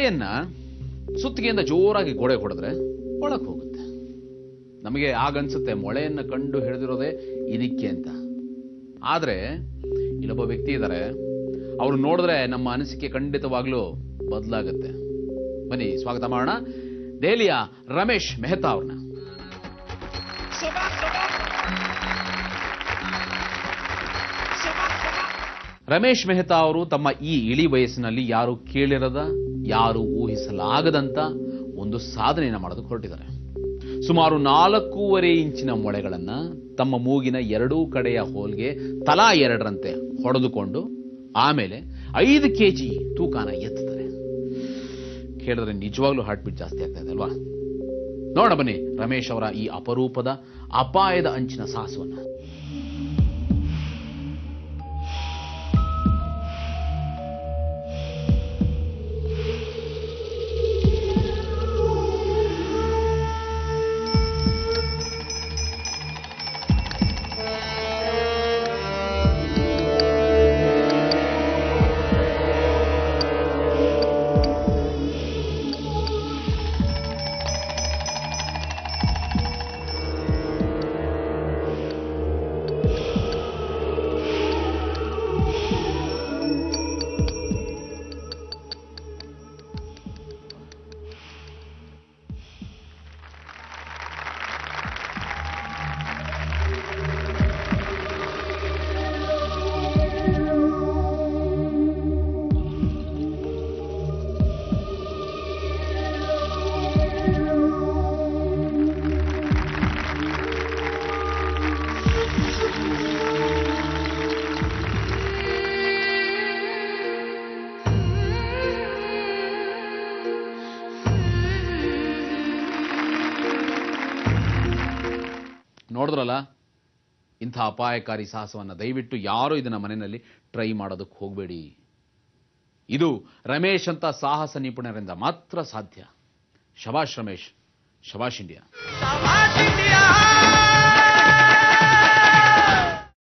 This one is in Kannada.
ಮೊಳೆಯನ್ನ ಸುತ್ತಿಗೆಯಿಂದ ಜೋರಾಗಿ ಗೋಡೆ ಹೊಡೆದ್ರೆ ಒಳಗೆ ಹೋಗುತ್ತೆ. ನಮಗೆ ಆಗನ್ಸುತ್ತೆ ಮೊಳೆಯನ್ನ ಕಂಡು ಹಿಡಿದಿರೋದೇ ಇದಕ್ಕೆ ಅಂತ. ಆದ್ರೆ ಇಲ್ಲೊಬ್ಬ ವ್ಯಕ್ತಿ ಇದ್ದಾರೆ, ಅವ್ರು ನೋಡಿದ್ರೆ ನಮ್ಮ ಅನಿಸಿಕೆ ಖಂಡಿತವಾಗ್ಲೂ ಬದಲಾಗುತ್ತೆ. ಬನ್ನಿ ಸ್ವಾಗತ ಮಾಡೋಣ ದೆಹಲಿಯ ರಮೇಶ್ ಮೆಹ್ತಾ ಅವ್ರನ್ನ. ರಮೇಶ್ ಮೆಹ್ತಾ ಅವರು ತಮ್ಮ ಈ ಇಳಿ ವಯಸ್ಸಿನಲ್ಲಿ ಯಾರು ಕೇಳಿರದ, ಯಾರು ಊಹಿಸಲಾಗದಂತ ಒಂದು ಸಾಧನೆಯನ್ನು ಮಾಡೋದಕ್ಕೆ ಹೊರಟಿದ್ದಾರೆ. ಸುಮಾರು 4.5 ಇಂಚಿನ ಮೊಳೆಗಳನ್ನ ತಮ್ಮ ಮೂಗಿನ ಎರಡೂ ಕಡೆಯ ಹೋಲ್ಗೆ ತಲಾ 2ರಂತೆ ಹೊಡೆದುಕೊಂಡು ಆಮೇಲೆ 5 kg ತೂಕಾನ ಎತ್ತುತ್ತಾರೆ. ಕೇಳಿದ್ರೆ ನಿಜವಾಗ್ಲೂ ಹಾರ್ಟ್ ಬೀಟ್ ಜಾಸ್ತಿ ಆಗ್ತಾ ಇದೆ ಅಲ್ವಾ? ನೋಡ ಬನ್ನಿ ರಮೇಶ್ ಅವರ ಈ ಅಪರೂಪದ ಅಪಾಯದ ಅಂಚಿನ ಸಾಹಸವನ್ನ. ನೋಡಿದ್ರಲ್ಲ, ಇಂಥ ಅಪಾಯಕಾರಿ ಸಾಹಸವನ್ನು ದಯವಿಟ್ಟು ಯಾರು ಇದನ್ನ ಮನೆಯಲ್ಲಿ ಟ್ರೈ ಮಾಡೋದಕ್ಕೆ ಹೋಗಬೇಡಿ. ಇದು ರಮೇಶ್ ಅಂತ ಸಾಹಸ ನಿಪುಣರಿಂದ ಮಾತ್ರ ಸಾಧ್ಯ. ಶಬಾಷ್ ರಮೇಶ್, ಶಬಾಷ್ ಇಂಡಿಯಾ.